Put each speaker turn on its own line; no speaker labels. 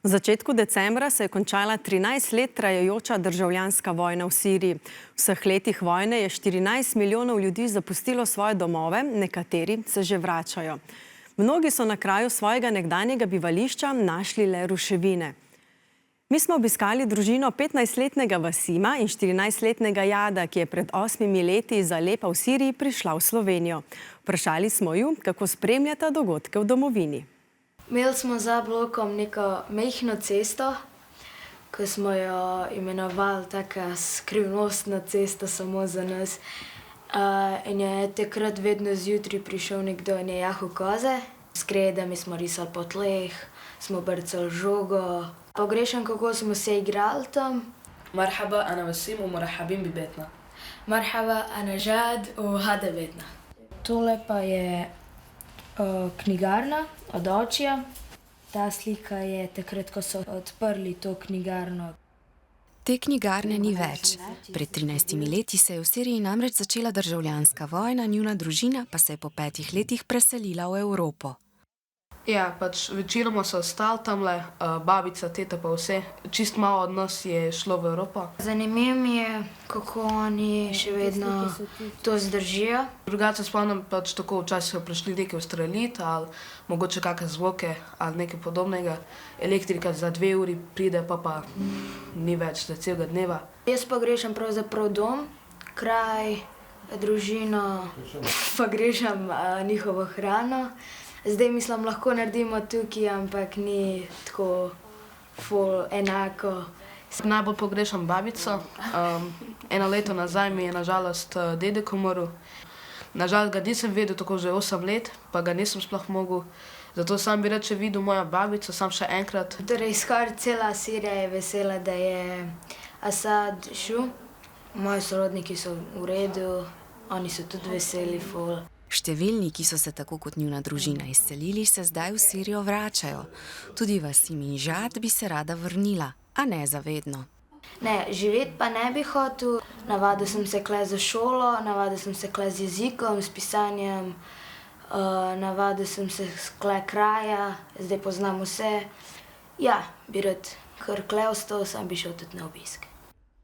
V začetku decembra se je končala 13 let trajajoča državljanska vojna v Siriji. V vseh letih vojne je 14 milijonov ljudi zapustilo svoje domove, nekateri se že vračajo. Mnogi so na kraju svojega nekdanjega bivališča našli le ruševine. Mi smo obiskali družino 15-letnega Vasima in 14-letnega Jada, ki je pred 8 leti iz Alepa v Siriji prišla v Slovenijo. Vprašali smo ju, kako spremljata dogodke v domovini.
Imeli smo za blokom neko majhno cesto, ki smo jo imenovali taka skrivnostna cesta samo za nas. In je takrat vedno zjutraj prišel nekdo in je jahal koze. S kredami smo risali po tleh, smo brcali žogo. Pogrešam, kako smo se igrali tam.
مرحبا أنا وسيم ومرحبين ببيتنا.
Marhaba, ana Jad u hada vedna. Tole pa je knjigarna od očija. Ta slika je takrat, ko so odprli to knjigarno.
Te knjigarne ni več. Pred 13 leti se je v Siriji namreč začela državljanska vojna, njuna družina pa se je po 5 letih preselila v Evropo.
Ja, pač večinoma so ostali tamle, babica, teta pa vse. Čist malo od nas je šlo v Evropo.
Zanimivo mi je, kako oni še vedno to zdržijo.
Drugače spomnim pač tako, včasih so prišli nekaj ustreliti ali mogoče kakšne zvoke ali nekaj podobnega. Elektrika za 2 uri pride, pa ni več za celega dneva.
Jaz pogrešam pravzaprav dom, kraj, družino, pogrešam njihovo hrano. Zdaj mislim, lahko naredimo tukaj, ampak ni tako ful enako.
Najbolj pogrešam babico. 1 leto nazaj mi je nažalost dedek umrl. Nažalost ga nisem videl tako že 8 let, pa ga nisem sploh mogel. Zato sam bi reče videl mojo babico, sam še enkrat.
Torej, skoraj cela Sirija je vesela, da je Asad šel. Moji sorodniki so v redu, oni so tudi veseli ful.
Številni, ki so se tako kot njuna družina izselili, se zdaj v Sirijo vračajo. Tudi Vasim in Jad bi se rada vrnila, a ne zavedno.
Ne, živeti pa ne bi hotel. Navadil sem se kle za šolo, navadil sem se kle z jezikom, s pisanjem, navadil sem se kle kraja, zdaj poznam vse. Ja, bi rad kar kle ostal, sam bi šel tudi na obisk.